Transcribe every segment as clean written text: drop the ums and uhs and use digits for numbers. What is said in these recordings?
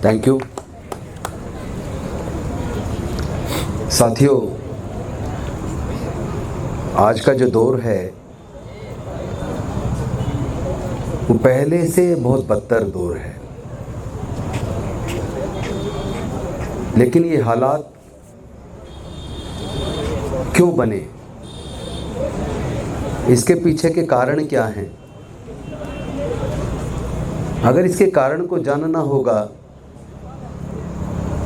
Thank you. साथियों, आज का जो दौर है वो पहले से बहुत बदतर दौर है, लेकिन ये हालात क्यों बने, इसके पीछे के कारण क्या हैं? अगर इसके कारण को जानना होगा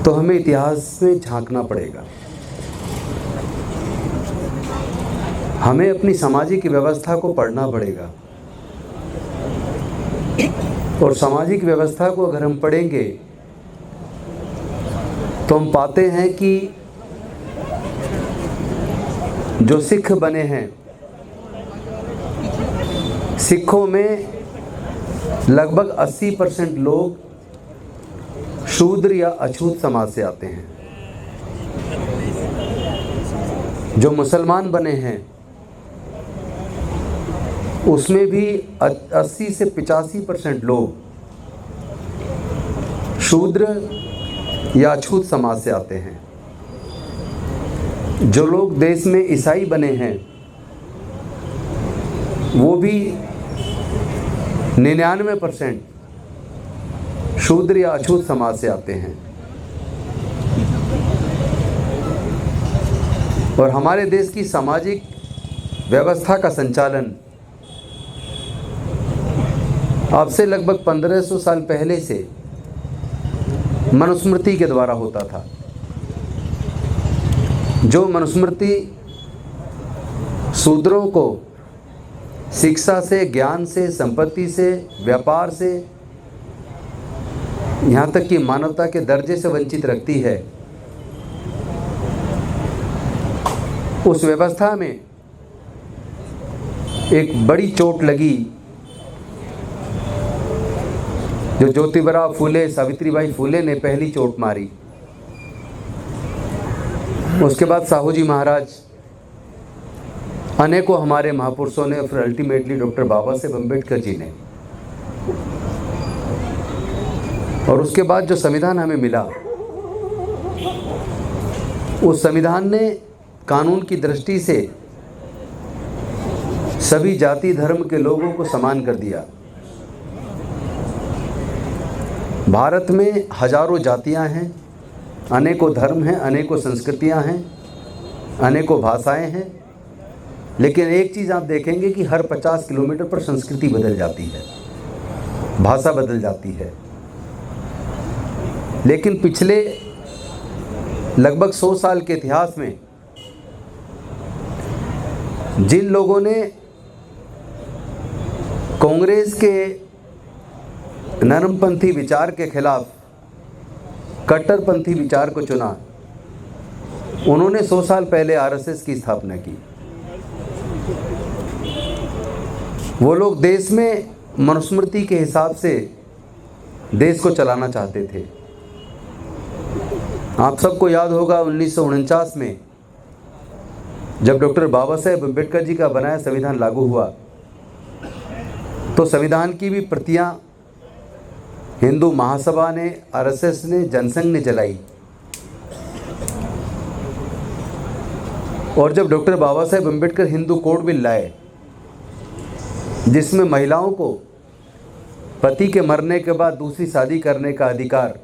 तो हमें इतिहास में झांकना पड़ेगा। हमें अपनी सामाजिक व्यवस्था को पढ़ना पड़ेगा, और सामाजिक व्यवस्था को अगर हम पढ़ेंगे तो हम पाते हैं कि जो सिख बने हैं, सिखों में लगभग 80% लोग शूद्र या अछूत समाज से आते हैं। जो मुसलमान बने हैं उसमें भी 80 से 85% लोग शूद्र या अछूत समाज से आते हैं। जो लोग देश में ईसाई बने हैं वो भी 99% शूद्र या अछूत समाज से आते हैं। और हमारे देश की सामाजिक व्यवस्था का संचालन अब से लगभग 1500 साल पहले से मनुस्मृति के द्वारा होता था। जो मनुस्मृति शूद्रों को शिक्षा से, ज्ञान से, संपत्ति से, व्यापार से, यहाँ तक कि मानवता के दर्जे से वंचित रखती है, उस व्यवस्था में एक बड़ी चोट लगी जो ज्योतिबा फूले, सावित्रीबाई फूले ने पहली चोट मारी। उसके बाद साहू जी महाराज, अनेकों हमारे महापुरुषों ने, फिर अल्टीमेटली डॉक्टर बाबा साहेब अम्बेडकर जी ने। और उसके बाद जो संविधान हमें मिला, उस संविधान ने कानून की दृष्टि से सभी जाति धर्म के लोगों को समान कर दिया। भारत में हजारों जातियां हैं, अनेकों धर्म हैं, अनेकों संस्कृतियां हैं, अनेकों भाषाएं हैं, लेकिन एक चीज़ आप देखेंगे कि हर 50 किलोमीटर पर संस्कृति बदल जाती है, भाषा बदल जाती है। लेकिन पिछले लगभग 100 साल के इतिहास में जिन लोगों ने कांग्रेस के नरमपंथी विचार के खिलाफ कट्टरपंथी विचार को चुना, उन्होंने 100 साल पहले आरएसएस की स्थापना की। वो लोग देश में मनुस्मृति के हिसाब से देश को चलाना चाहते थे। आप सबको याद होगा 1949 में जब डॉक्टर बाबा साहेब अम्बेडकर जी का बनाया संविधान लागू हुआ, तो संविधान की भी प्रतियां हिंदू महासभा ने, आरएसएस ने, जनसंघ ने जलाई। और जब doctor Baba Saheb Ambedkar Hindu code bill लाए, जिसमें महिलाओं को पति के मरने के बाद दूसरी शादी करने का अधिकार,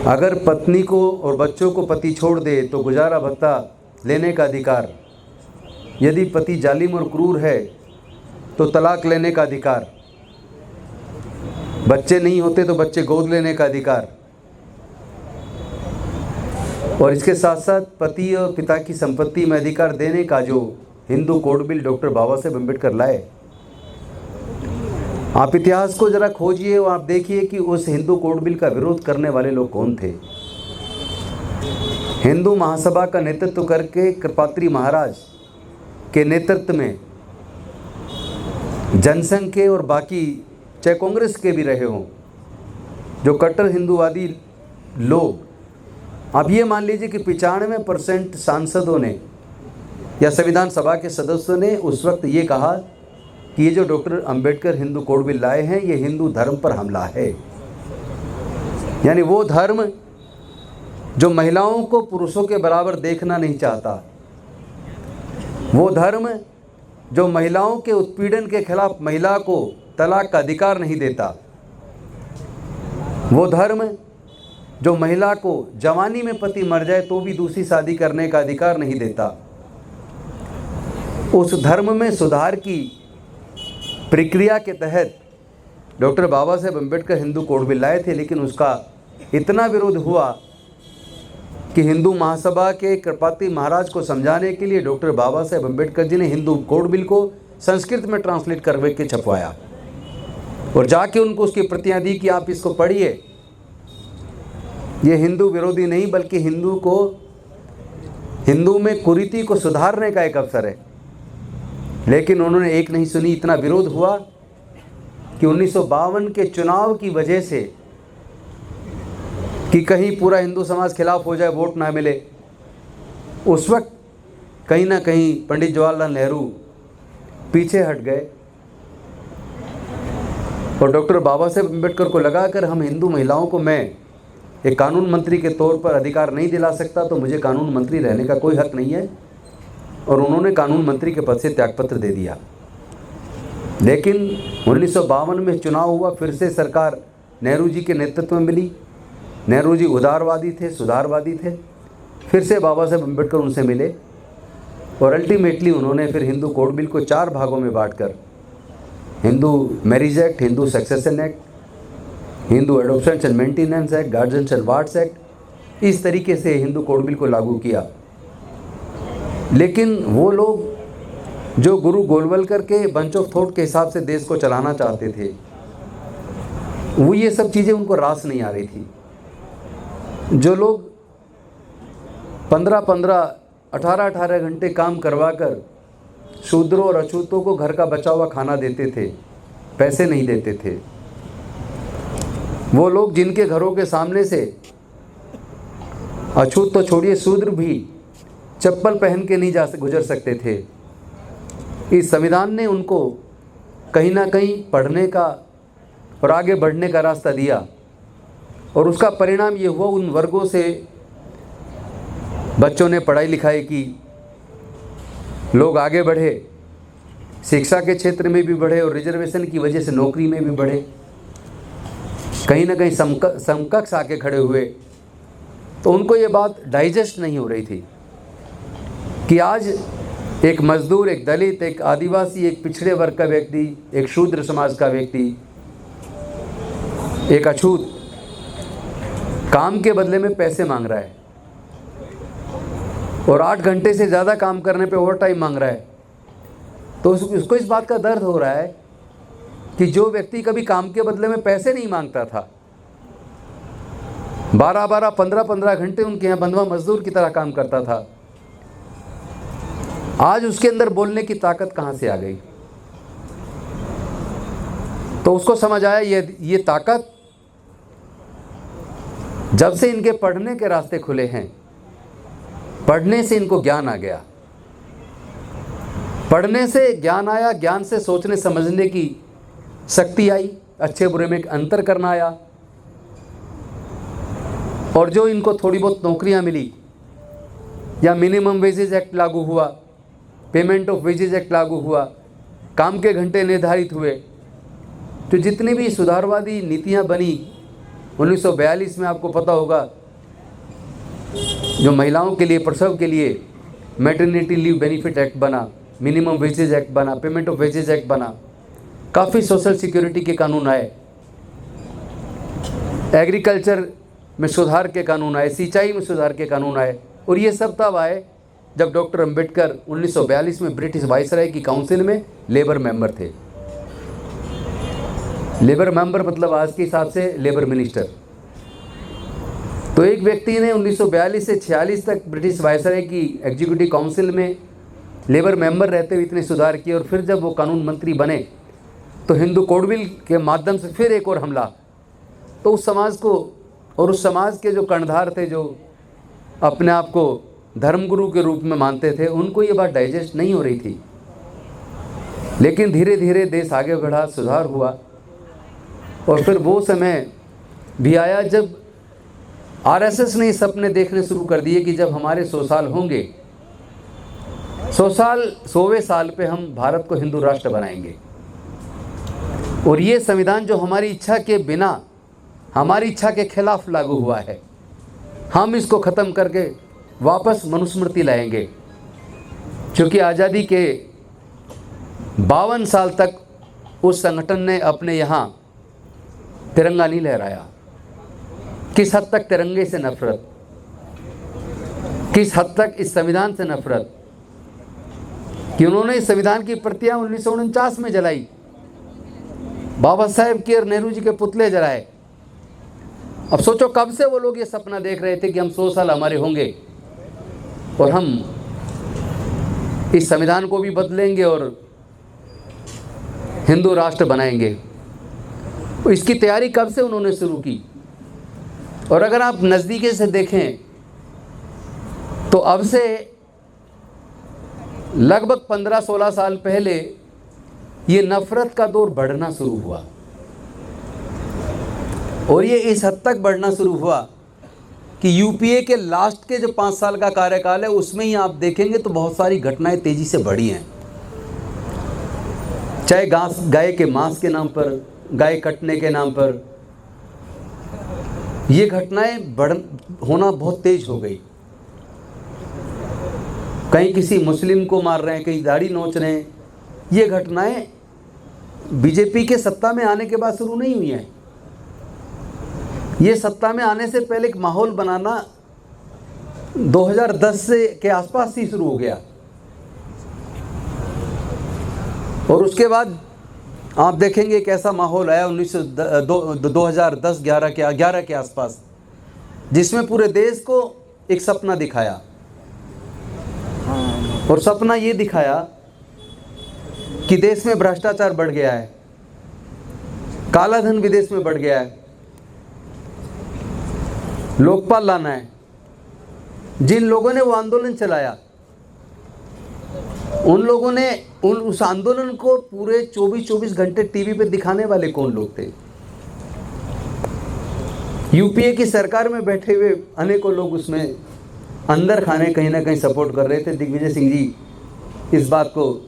अगर पत्नी को और बच्चों को पति छोड़ दे तो गुजारा भत्ता लेने का अधिकार, यदि पति जालिम और क्रूर है तो तलाक लेने का अधिकार, बच्चे नहीं होते तो बच्चे गोद लेने का अधिकार, और इसके साथ साथ पति और पिता की संपत्ति में अधिकार देने का जो Hindu code bill doctor Baba Saheb Ambedkar लाए। आप इतिहास को जरा खोजिए और आप देखिए कि उस हिंदू कोड बिल का विरोध करने वाले लोग कौन थे। हिंदू महासभा का नेतृत्व करके कृपात्री महाराज के नेतृत्व में जनसंघ के और बाकी चाहे कांग्रेस के भी रहे हों जो कट्टर हिंदूवादी लोग, आप ये मान लीजिए कि 95% सांसदों ने या संविधान सभा के सदस्यों ने उस वक्त ये कहा कि ये जो doctor Ambedkar Hindu code bill लाए हैं ये हिंदू धर्म पर हमला है। यानी वो धर्म जो महिलाओं को पुरुषों के बराबर देखना नहीं चाहता, वो धर्म जो महिलाओं के उत्पीड़न के खिलाफ महिला को तलाक का अधिकार नहीं देता, वो धर्म जो महिला को जवानी में पति मर जाए तो भी दूसरी शादी करने का अधिकार नहीं देता, उस धर्म में सुधार की प्रक्रिया के तहत doctor Baba Saheb Ambedkar Hindu code bill लाए थे। लेकिन उसका इतना विरोध हुआ कि हिंदू महासभा के कृपाति महाराज को समझाने के लिए डॉक्टर बाबा साहेब अम्बेडकर जी ने हिंदू कोड बिल को संस्कृत में ट्रांसलेट करके के छपवाया और जाके उनको उसकी प्रतियां दी कि आप इसको पढ़िए। ये हिंदू विरोधी नहीं बल्कि हिंदू में कुरीति को सुधारने का एक अवसर है। लेकिन उन्होंने एक नहीं सुनी। इतना विरोध हुआ कि 1952 के चुनाव की वजह से कि कहीं पूरा हिंदू समाज खिलाफ हो जाए, वोट ना मिले, उस वक्त कहीं ना कहीं पंडित जवाहरलाल नेहरू पीछे हट गए और डॉक्टर बाबा साहेब अम्बेडकर को लगाकर हम हिंदू महिलाओं को मैं एक कानून मंत्री के तौर पर अधिकार नहीं दिला सकता, तो मुझे कानून मंत्री रहने का कोई हक नहीं है। और उन्होंने कानून मंत्री के पद से त्यागपत्र दे दिया। लेकिन 1952 में चुनाव हुआ, फिर से सरकार नेहरू जी के नेतृत्व में मिली। नेहरू जी उदारवादी थे, सुधारवादी थे। फिर से बाबा साहेब अम्बेडकर उनसे मिले और अल्टीमेटली उन्होंने फिर हिंदू कोड बिल को 4 भागों में बांटकर Hindu marriage act, Hindu succession act, Hindu adoption and maintenance act, guardians and wards act, इस तरीके से हिंदू कोड बिल को लागू किया। लेकिन वो लोग जो गुरु गोलवलकर के बंच ऑफ थॉट के हिसाब से देश को चलाना चाहते थे, वो ये सब चीज़ें उनको रास नहीं आ रही थी। जो लोग 15-15, 18-18 घंटे काम करवाकर शूद्रों और अछूतों को घर का बचा हुआ खाना देते थे, पैसे नहीं देते थे, वो लोग जिनके घरों के सामने से अछूत तो छोड़िए, शूद्र भी चप्पल पहन के नहीं गुजर सकते थे, इस संविधान ने उनको कहीं ना कहीं पढ़ने का और आगे बढ़ने का रास्ता दिया। और उसका परिणाम ये हुआ, उन वर्गों से बच्चों ने पढ़ाई लिखाई की, लोग आगे बढ़े, शिक्षा के क्षेत्र में भी बढ़े और रिजर्वेशन की वजह से नौकरी में भी बढ़े, कहीं ना कहीं समकक्ष आके खड़े हुए। तो उनको ये बात डाइजेस्ट नहीं हो रही थी कि आज एक मजदूर, एक दलित, एक आदिवासी, एक पिछड़े वर्ग का व्यक्ति, एक शूद्र समाज का व्यक्ति, एक अछूत काम के बदले में पैसे मांग रहा है और 8 घंटे से ज़्यादा काम करने पे ओवर टाइम मांग रहा है। तो उसको इस बात का दर्द हो रहा है कि जो व्यक्ति कभी काम के बदले में पैसे नहीं मांगता था, 12-12, 15-15 घंटे उनके यहाँ बंधुआ मजदूर की तरह काम करता था, आज उसके अंदर बोलने की ताकत कहाँ से आ गई। तो उसको समझ आया ये ताकत जब से इनके पढ़ने के रास्ते खुले हैं, पढ़ने से इनको ज्ञान आ गया, पढ़ने से ज्ञान आया, ज्ञान से सोचने समझने की शक्ति आई, अच्छे बुरे में अंतर करना आया। और जो इनको थोड़ी बहुत नौकरियां मिली या मिनिमम वेजेज एक्ट लागू हुआ, पेमेंट ऑफ वेजेज एक्ट लागू हुआ, काम के घंटे निर्धारित हुए, तो जितनी भी सुधारवादी नीतियां बनी 1942 में, आपको पता होगा, जो महिलाओं के लिए, प्रसव के लिए मैटरनिटी लीव बेनिफिट एक्ट बना, मिनिमम वेजेज एक्ट बना, पेमेंट ऑफ वेजेज एक्ट बना, काफ़ी सोशल सिक्योरिटी के कानून आए, एग्रीकल्चर में सुधार के कानून आए, सिंचाई में सुधार के कानून आए। और ये सब तब आए जब डॉक्टर अंबेडकर 1942 में ब्रिटिश वाइसराय की काउंसिल में लेबर मेंबर थे। लेबर मेंबर मतलब आज के हिसाब से लेबर मिनिस्टर। तो एक व्यक्ति ने 1942 से 46 तक ब्रिटिश वाइसराय की एग्जीक्यूटिव काउंसिल में लेबर मेंबर रहते हुए इतने सुधार किए, और फिर जब वो कानून मंत्री बने तो हिंदू कोड बिल के माध्यम से फिर एक और हमला। तो उस समाज को और उस समाज के जो कर्णधार थे, जो अपने आप को धर्मगुरु के रूप में मानते थे, उनको ये बात डाइजेस्ट नहीं हो रही थी। लेकिन धीरे धीरे देश आगे बढ़ा, सुधार हुआ। और फिर वो समय भी आया जब आरएसएस ने सपने देखने शुरू कर दिए कि जब हमारे 100 साल होंगे, 100वें साल पे हम भारत को हिंदू राष्ट्र बनाएंगे। और ये संविधान जो हमारी इच्छा के बिना, हमारी इच्छा के खिलाफ लागू हुआ है, हम इसको ख़त्म करके वापस मनुस्मृति लाएंगे। क्योंकि आज़ादी के 52 साल तक उस संगठन ने अपने यहाँ तिरंगा नहीं लहराया। किस हद तक तिरंगे से नफरत, किस हद तक इस संविधान से नफरत, कि उन्होंने इस संविधान की प्रतियां 1949 में जलाई, बाबा साहेब के और नेहरू जी के पुतले जलाए। अब सोचो कब से वो लोग ये सपना देख रहे थे कि हम 100 साल हमारे होंगे और हम इस संविधान को भी बदलेंगे और हिंदू राष्ट्र बनाएंगे। इसकी तैयारी कब से उन्होंने शुरू की। और अगर आप नज़दीकी से देखें तो अब से लगभग 15-16 साल पहले ये नफ़रत का दौर बढ़ना शुरू हुआ। और ये इस हद तक बढ़ना शुरू हुआ कि यूपीए के लास्ट के जो 5 साल का कार्यकाल है उसमें ही आप देखेंगे तो बहुत सारी घटनाएं तेज़ी से बढ़ी हैं। चाहे गाय के मांस के नाम पर, गाय कटने के नाम पर, ये घटनाएं होना बहुत तेज हो गई। कहीं किसी मुस्लिम को मार रहे हैं, कहीं दाढ़ी नोच रहे हैं। ये घटनाएं बीजेपी के सत्ता में आने के बाद शुरू नहीं हुई हैं। ये सत्ता में आने से पहले एक माहौल बनाना 2010 के आसपास ही शुरू हो गया। और उसके बाद आप देखेंगे एक ऐसा माहौल आया 2010-11 के आसपास, जिसमें पूरे देश को एक सपना दिखाया। और सपना ये दिखाया कि देश में भ्रष्टाचार बढ़ गया है, काला धन विदेश में बढ़ गया है, लोकपाल लाना है। जिन लोगों ने वो आंदोलन चलाया, उन लोगों ने उस आंदोलन को पूरे 24 घंटे टीवी पे दिखाने वाले कौन लोग थे। यूपीए की सरकार में बैठे हुए अनेकों लोग उसमें अंदर खाने कहीं ना कहीं सपोर्ट कर रहे थे। दिग्विजय सिंह जी इस बात को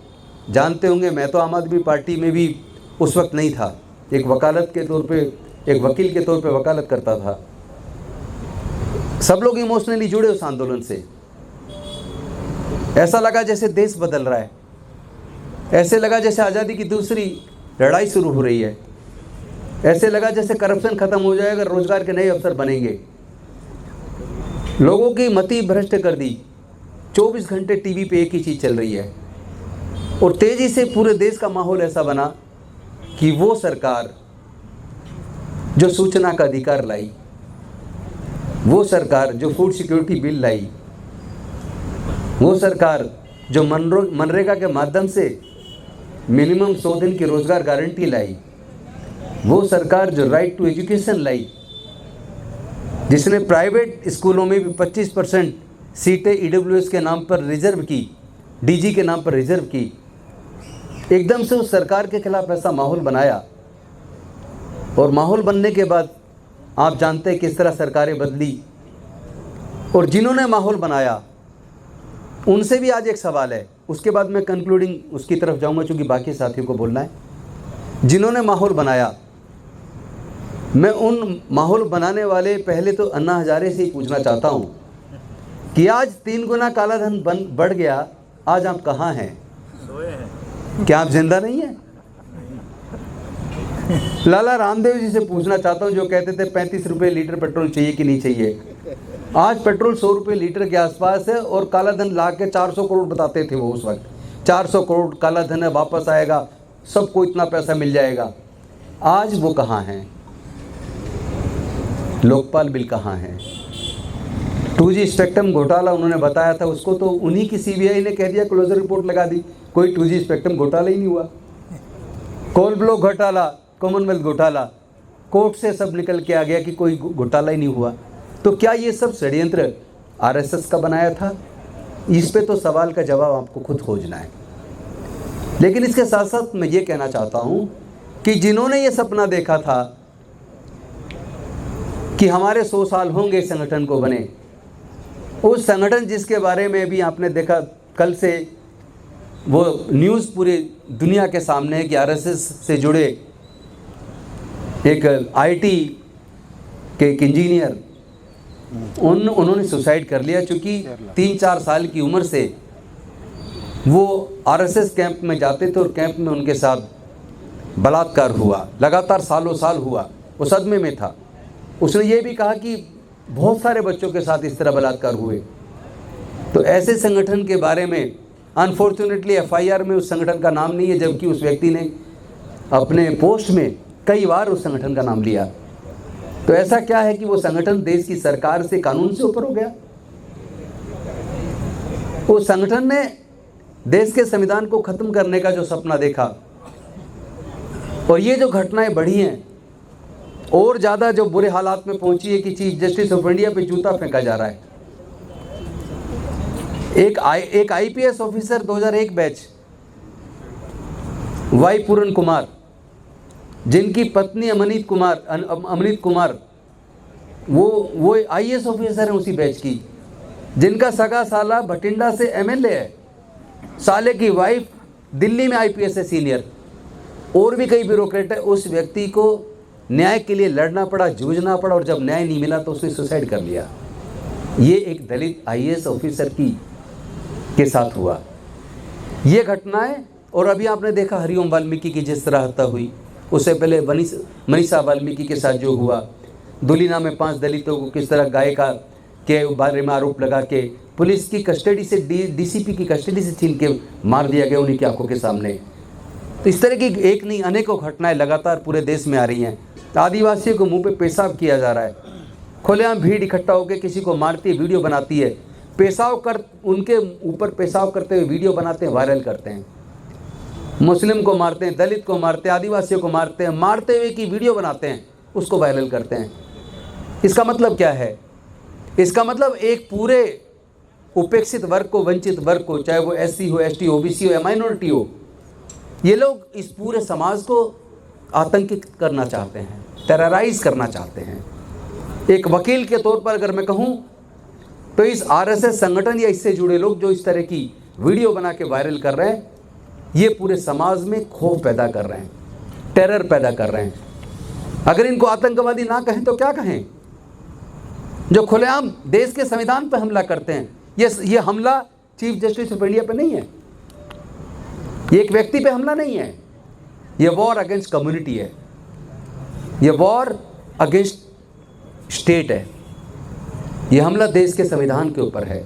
जानते होंगे। मैं तो आम आदमी पार्टी में भी उस वक्त नहीं था, एक वकालत के तौर पे, एक वकील के तौर पे वकालत करता था। सब लोग इमोशनली जुड़े उस आंदोलन से। ऐसा लगा जैसे देश बदल रहा है, ऐसे लगा जैसे आज़ादी की दूसरी लड़ाई शुरू हो रही है, ऐसे लगा जैसे करप्शन खत्म हो जाएगा, रोजगार के नए अवसर बनेंगे। लोगों की मति भ्रष्ट कर दी। 24 घंटे टीवी पे एक ही चीज़ चल रही है। और तेज़ी से पूरे देश का माहौल ऐसा बना कि वो सरकार जो सूचना का अधिकार लाई, वो सरकार जो फूड सिक्योरिटी बिल लाई, वो सरकार जो मनरेगा के माध्यम से मिनिमम 100 दिन की रोज़गार गारंटी लाई, वो सरकार जो राइट टू एजुकेशन लाई, जिसने प्राइवेट स्कूलों में भी 25% सीटें ईडब्ल्यूएस के नाम पर रिजर्व की, डीजी के नाम पर रिजर्व की, एकदम से उस सरकार के खिलाफ ऐसा माहौल बनाया। और माहौल बनने के बाद आप जानते हैं किस तरह सरकारें बदली। और जिन्होंने माहौल बनाया उनसे भी आज एक सवाल है, उसके बाद मैं कंक्लूडिंग उसकी तरफ जाऊंगा चूँकि बाकी साथियों को बोलना है। जिन्होंने माहौल बनाया, मैं उन माहौल बनाने वाले पहले तो अन्ना हजारे से ही पूछना चाहता हूँ कि आज 3 गुना काला धन बढ़ गया, आज आप कहाँ हैं? क्या आप जिंदा नहीं हैं? लाला रामदेव जी से पूछना चाहता हूँ जो कहते थे 35 रुपये लीटर पेट्रोल चाहिए कि नहीं चाहिए। आज पेट्रोल 100 रुपये लीटर के आसपास है और काला धन ला के 400 करोड़ बताते थे वो उस वक्त। 400 करोड़ काला धन है, वापस आएगा, सबको इतना पैसा मिल जाएगा। आज वो कहाँ हैं? लोकपाल बिल कहाँ है? 2G स्पेक्ट्रम घोटाला उन्होंने बताया था, उसको तो उन्हीं की सीबीआई ने कह दिया, क्लोजर रिपोर्ट लगा दी, कोई 2G स्पेक्ट्रम घोटाला ही नहीं हुआ। कोल ब्लॉक घोटाला, कॉमनवेल्थ घोटाला, कोर्ट से सब निकल के आ गया कि कोई घोटाला ही नहीं हुआ। तो क्या ये सब षड्यंत्र आरएसएस का बनाया था? इस पे तो सवाल का जवाब आपको खुद खोजना है। लेकिन इसके साथ साथ मैं ये कहना चाहता हूँ कि जिन्होंने ये सपना देखा था कि हमारे 100 साल होंगे इस संगठन को बने। उस संगठन जिसके बारे में भी आपने देखा कल से वो न्यूज़ पूरी दुनिया के सामने है कि आरएसएस से जुड़े एक आईटी के एक इंजीनियर उन्होंने सुसाइड कर लिया, चूँकि 3-4 साल की उम्र से वो आरएसएस कैंप में जाते थे और कैंप में उनके साथ बलात्कार हुआ, लगातार सालों साल हुआ। वो सदमे में था। उसने ये भी कहा कि बहुत सारे बच्चों के साथ इस तरह बलात्कार हुए। तो ऐसे संगठन के बारे में अनफॉर्चुनेटली एफआईआर में उस संगठन का नाम नहीं है, जबकि उस व्यक्ति ने अपने पोस्ट में कई बार उस संगठन का नाम लिया। तो ऐसा क्या है कि वो संगठन देश की सरकार से, कानून से ऊपर हो गया? उस संगठन ने देश के संविधान को खत्म करने का जो सपना देखा, और ये जो घटनाएं बढ़ी हैं और ज़्यादा जो बुरे हालात में पहुंची है कि चीफ जस्टिस ऑफ इंडिया पे जूता फेंका जा रहा है। एक आईपीएस ऑफिसर 2001 बैच वाई पूरन कुमार, जिनकी पत्नी अमनीत कुमार वो आईएएस ऑफिसर हैं उसी बैच की, जिनका सगा साला भटिंडा से एमएलए है, साले की वाइफ दिल्ली में आईपीएस है सीनियर, और भी कई ब्यूरोक्रेट है। उस व्यक्ति को न्याय के लिए लड़ना पड़ा, जूझना पड़ा, और जब न्याय नहीं मिला तो उसने सुसाइड कर लिया। ये एक दलित आईएएस ऑफिसर के साथ हुआ ये घटनाएं। और अभी आपने देखा हरिओम वाल्मीकि की जिस तरह हत्या हुई, उससे पहले मनीषा वाल्मीकि के साथ जो हुआ, दुलीना में 5 दलितों को किस तरह गायिका के बारे में आरोप लगा के पुलिस की कस्टडी से, डीसीपी की कस्टडी से छीन के मार दिया गया उन्हीं की आंखों के सामने। तो इस तरह की एक नहीं अनेकों घटनाएं लगातार पूरे देश में आ रही हैं। आदिवासियों को मुंह पे पेशाब किया जा रहा है, खुलेआम भीड़ इकट्ठा होकर किसी को मारती है, वीडियो बनाती है, उनके ऊपर पेशाब करते हुए वीडियो बनाते हैं, वायरल करते हैं। मुस्लिम को मारते हैं, दलित को मारते हैं, आदिवासियों को मारते हैं, मारते हुए की वीडियो बनाते हैं, उसको वायरल करते हैं। इसका मतलब क्या है? इसका मतलब एक पूरे उपेक्षित वर्ग को, वंचित वर्ग को, चाहे वो एससी हो, एसटी, ओबीसी हो या माइनॉरिटी हो, ये लोग इस पूरे समाज को आतंकित करना चाहते हैं, टेरराइज करना चाहते हैं। एक वकील के तौर पर अगर मैं कहूँ तो इस आरएसएस संगठन या इससे जुड़े लोग जो इस तरह की वीडियो बना के वायरल कर रहे हैं, ये पूरे समाज में खौफ पैदा कर रहे हैं, टेरर पैदा कर रहे हैं। अगर इनको आतंकवादी ना कहें तो क्या कहें? जो खुलेआम देश के संविधान पर हमला करते हैं, ये हमला चीफ जस्टिस ऑफ इंडिया पे नहीं है, ये एक व्यक्ति पे हमला नहीं है, ये वॉर अगेंस्ट कम्युनिटी है, ये वॉर अगेंस्ट स्टेट है। ये हमला देश के संविधान के ऊपर है,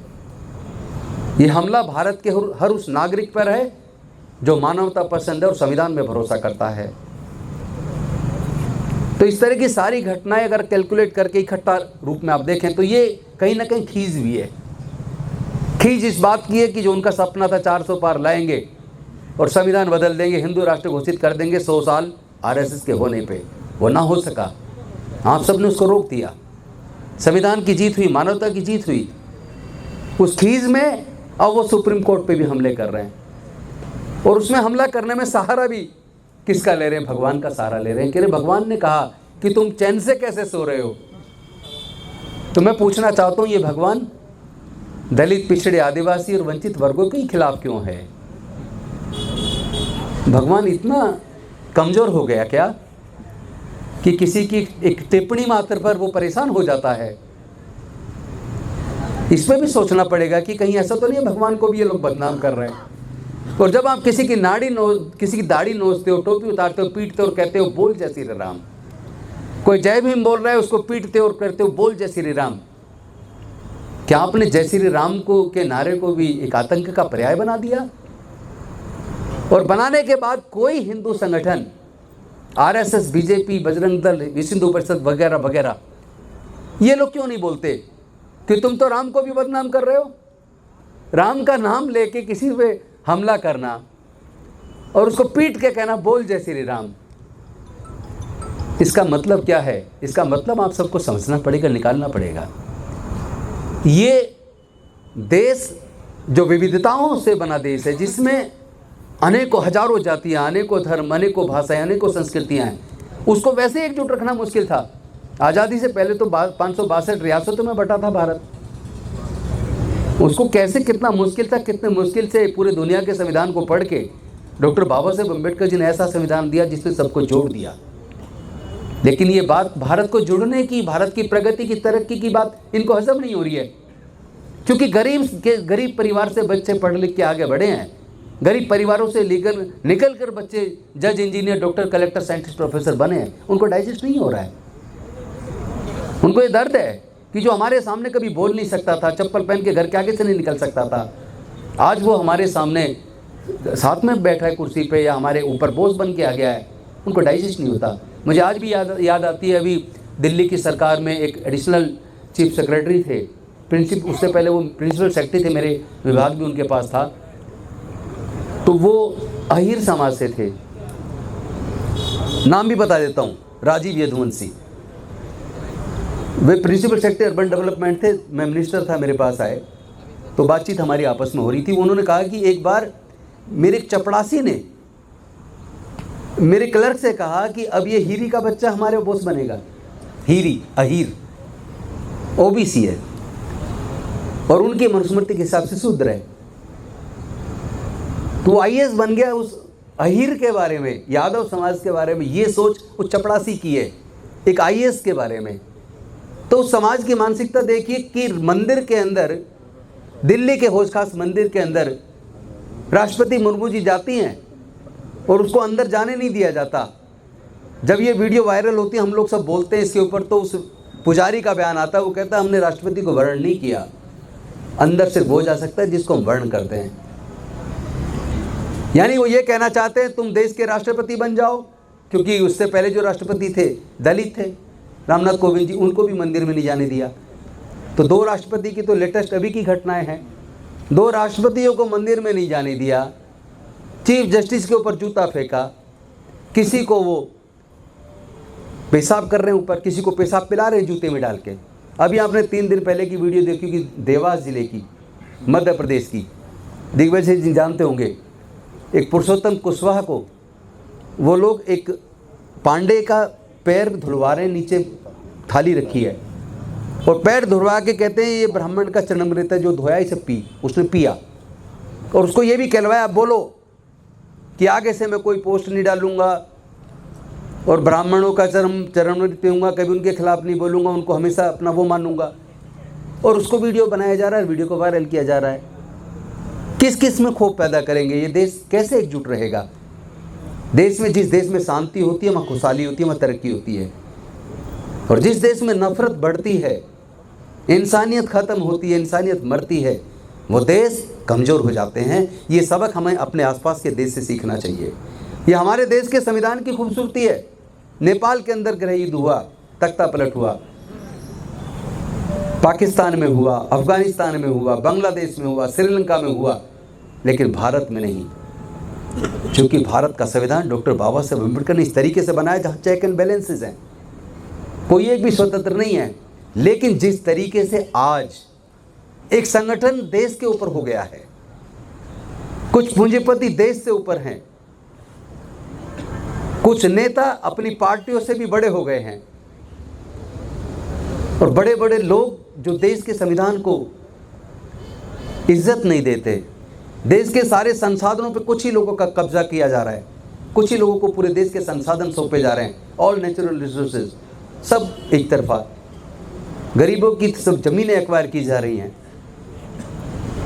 ये हमला भारत के हर उस नागरिक पर है जो मानवता पसंद है और संविधान में भरोसा करता है। तो इस तरह की सारी घटनाएं अगर कैलकुलेट करके इकट्ठा रूप में आप देखें तो ये कहीं ना कहीं खींच भी है। खींच इस बात की है कि जो उनका सपना था 400 पार लाएंगे और संविधान बदल देंगे, हिंदू राष्ट्र घोषित कर देंगे 100 साल आरएसएस के होने पे, वो ना हो सका। आप सब ने उसको रोक दिया। संविधान की जीत हुई, मानवता की जीत हुई। उस खींच में अब वो सुप्रीम कोर्ट पे भी हमले कर रहे हैं, और उसमें हमला करने में सहारा भी किसका ले रहे हैं? भगवान का सहारा ले रहे हैं कि अरे भगवान ने कहा कि तुम चैन से कैसे सो रहे हो। तो मैं पूछना चाहता हूँ, ये भगवान दलित, पिछड़े, आदिवासी और वंचित वर्गों के खिलाफ क्यों है? भगवान इतना कमजोर हो गया क्या कि किसी की एक टिप्पणी मात्र पर वो परेशान हो जाता है? इसमें भी सोचना पड़ेगा कि कहीं ऐसा तो नहीं है भगवान को भी ये लोग बदनाम कर रहे हैं। और जब आप किसी की दाढ़ी नोचते हो, टोपी उतारते हो, पीटते हो और कहते हो बोल जय श्री राम, कोई जय भीम बोल रहा है उसको पीटते हो और कहते हो बोल जय श्री राम, क्या आपने जय श्री राम को के नारे को भी एक आतंक का पर्याय बना दिया? और बनाने के बाद कोई हिंदू संगठन, आरएसएस, बीजेपी, बजरंग दल, विश्व हिंदू परिषद वगैरह वगैरह, ये लोग क्यों नहीं बोलते कि तुम तो राम को भी बदनाम कर रहे हो? राम का नाम लेके किसी पे हमला करना और उसको पीट के कहना बोल जय श्री राम, इसका मतलब क्या है? इसका मतलब आप सबको समझना पड़ेगा, निकालना पड़ेगा। ये देश जो विविधताओं से बना देश है, जिसमें अनेकों हजारों जातियाँ, अनेकों धर्म, अनेकों भाषाएं, अनेकों संस्कृतियाँ हैं, उसको वैसे एकजुट रखना मुश्किल था। आज़ादी से पहले तो 562 रियासतों में बटा था भारत। उसको कैसे, कितना मुश्किल था, कितने मुश्किल से पूरे दुनिया के संविधान को पढ़ के डॉक्टर बाबा साहेब अम्बेडकर जी ने ऐसा संविधान दिया जिसने सबको जोड़ दिया। लेकिन ये बात भारत को जुड़ने की, भारत की प्रगति की, तरक्की की बात इनको हजम नहीं हो रही है, क्योंकि गरीब परिवार से बच्चे पढ़ लिख के आगे बढ़े हैं। गरीब परिवारों से निकल कर बच्चे जज, engineer, doctor, collector, scientist, professor बने हैं। उनको डाइजेस्ट नहीं हो रहा है। उनको ये दर्द है कि जो हमारे सामने कभी बोल नहीं सकता था, चप्पल पहन के घर के आगे से नहीं निकल सकता था, आज वो हमारे सामने साथ में बैठा है कुर्सी पे या हमारे ऊपर बोझ बन के आ गया है। उनको डाइजेस्ट नहीं होता। मुझे आज भी याद आती है, अभी दिल्ली की सरकार में एक एडिशनल चीफ सेक्रेटरी थे, उससे पहले वो प्रिंसिपल सेक्रेटरी थे, मेरे विभाग भी उनके पास था। तो वो अहीर समाज से थे, नाम भी बता देता हूँ, राजीव यदुवंशी। वे प्रिंसिपल सेक्रेटरी अर्बन डेवलपमेंट थे। मैं मिनिस्टर था, मेरे पास आए तो बातचीत हमारी आपस में हो रही थी। उन्होंने कहा कि एक बार मेरे चपड़ासी ने मेरे क्लर्क से कहा कि अब ये हीरी का बच्चा हमारे बॉस बनेगा। हीरी, अहीर, ओबीसी है और उनकी मनुस्मृति के हिसाब से शूद्र है। तो आईएएस बन गया। उस अहीर के बारे में, यादव समाज के बारे में ये सोच उस चपड़ासी की है, एक आईएएस के बारे में। तो उस समाज की मानसिकता देखिए कि मंदिर के अंदर, दिल्ली के हौज खास मंदिर के अंदर राष्ट्रपति मुर्मू जी जाती हैं और उसको अंदर जाने नहीं दिया जाता। जब ये वीडियो वायरल होती है, हम लोग सब बोलते हैं इसके ऊपर, तो उस पुजारी का बयान आता है, वो कहता है हमने राष्ट्रपति को वर्ण नहीं किया, अंदर सिर्फ वो जा सकता है जिसको हम वर्ण करते हैं। यानी वो ये कहना चाहते हैं तुम देश के राष्ट्रपति बन जाओ, क्योंकि उससे पहले जो राष्ट्रपति थे दलित थे, रामनाथ कोविंद जी, उनको भी मंदिर में नहीं जाने दिया। तो 2 राष्ट्रपति की तो लेटेस्ट अभी की घटनाएं हैं। 2 राष्ट्रपतियों को मंदिर में नहीं जाने दिया, चीफ जस्टिस के ऊपर जूता फेंका, किसी को वो पेशाब कर रहे हैं ऊपर, किसी को पेशाब पिला रहे हैं जूते में डाल के। अभी आपने 3 दिन पहले की वीडियो देखी कि देवास जिले की, मध्य प्रदेश की, दिग्विजय जी जानते होंगे, एक पुरुषोत्तम कुशवाहा को वो लोग एक पांडे का पैर धुलवा रहे हैं, नीचे थाली रखी है और पैर धुलवा के कहते हैं ये ब्राह्मण का चरणामृत है, जो धोया इसे पी। उसने पिया और उसको ये भी कहलवाया, बोलो कि आगे से मैं कोई पोस्ट नहीं डालूंगा और ब्राह्मणों का चरणामृत पीऊँगा, कभी उनके खिलाफ नहीं बोलूँगा, उनको हमेशा अपना वो मानूंगा। और उसको वीडियो बनाया जा रहा है, वीडियो को वायरल किया जा रहा है। किस किस में खौफ पैदा करेंगे? ये देश कैसे एकजुट रहेगा? देश में, जिस देश में शांति होती है वहाँ खुशहाली होती है, वहाँ तरक्की होती है। और जिस देश में नफरत बढ़ती है, इंसानियत ख़त्म होती है, इंसानियत मरती है, वो देश कमज़ोर हो जाते हैं। ये सबक हमें अपने आसपास के देश से सीखना चाहिए। ये हमारे देश के संविधान की खूबसूरती है। नेपाल के अंदर गृह युद्ध हुआ, तख्ता पलट हुआ, पाकिस्तान में हुआ, अफगानिस्तान में हुआ, बांग्लादेश में हुआ, श्रीलंका में हुआ, लेकिन भारत में नहीं। क्योंकि भारत का संविधान डॉक्टर बाबा साहेब अम्बेडकर ने इस तरीके से बनाया जहाँ चेक एंड बैलेंसेस हैं, कोई एक भी स्वतंत्र नहीं है। लेकिन जिस तरीके से आज एक संगठन देश के ऊपर हो गया है, कुछ पूंजीपति देश से ऊपर हैं, कुछ नेता अपनी पार्टियों से भी बड़े हो गए हैं, और बड़े बड़े लोग जो देश के संविधान को इज्जत नहीं देते, देश के सारे संसाधनों पे कुछ ही लोगों का कब्जा किया जा रहा है, कुछ ही लोगों को पूरे देश के संसाधन सौंपे जा रहे हैं, ऑल नेचुरल रिसोर्सेज सब एक तरफा, गरीबों की सब ज़मीनें एक्वायर की जा रही हैं।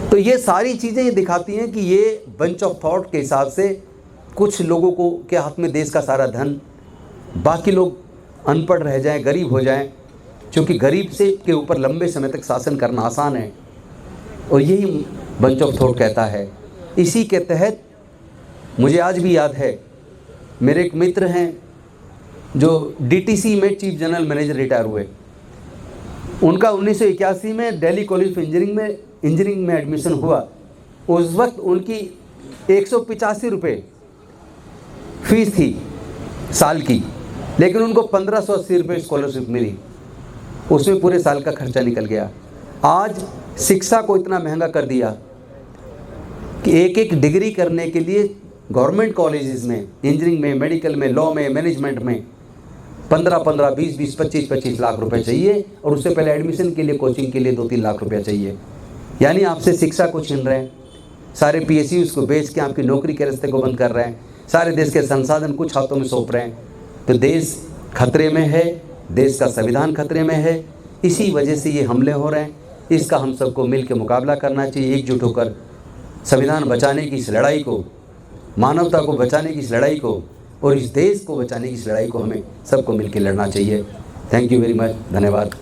तो ये सारी चीज़ें ये दिखाती हैं कि ये बंच ऑफ थॉट के हिसाब से कुछ लोगों को के हाथ में देश का सारा धन, बाकी लोग अनपढ़ रह जाएं, गरीब हो जाएं, क्योंकि गरीब से के ऊपर लंबे समय तक शासन करना आसान है। और यही बंच ऑफ थॉट कहता है। इसी के तहत मुझे आज भी याद है, मेरे एक मित्र हैं जो डीटीसी में चीफ जनरल मैनेजर रिटायर हुए, उनका 1981 में दिल्ली कॉलेज ऑफ इंजीनियरिंग में एडमिशन हुआ। उस वक्त उनकी 185 रुपये फीस थी साल की, लेकिन उनको 1580 रुपये स्कॉलरशिप मिली, उसमें पूरे साल का खर्चा निकल गया। आज शिक्षा को इतना महंगा कर दिया कि एक एक डिग्री करने के लिए गवर्नमेंट कॉलेजेस में, इंजीनियरिंग में, मेडिकल में, लॉ में, मैनेजमेंट में 15-15, 20-20, 25-25 लाख रुपए चाहिए, और उससे पहले एडमिशन के लिए, कोचिंग के लिए 2-3 लाख रुपया चाहिए। यानी आपसे शिक्षा को छीन रहे हैं, सारे PSUs को बेच के आपकी नौकरी के रास्ते को बंद कर रहे हैं, सारे देश के संसाधन कुछ हाथों में सौंप रहे हैं। तो देश खतरे में है, देश का संविधान खतरे में है, इसी वजह से ये हमले हो रहे हैं। इसका हम सबको मिल के मुकाबला करना चाहिए, एकजुट होकर संविधान बचाने की इस लड़ाई को, मानवता को बचाने की इस लड़ाई को, और इस देश को बचाने की इस लड़ाई को हमें सबको मिल के लड़ना चाहिए। थैंक यू वेरी मच, धन्यवाद।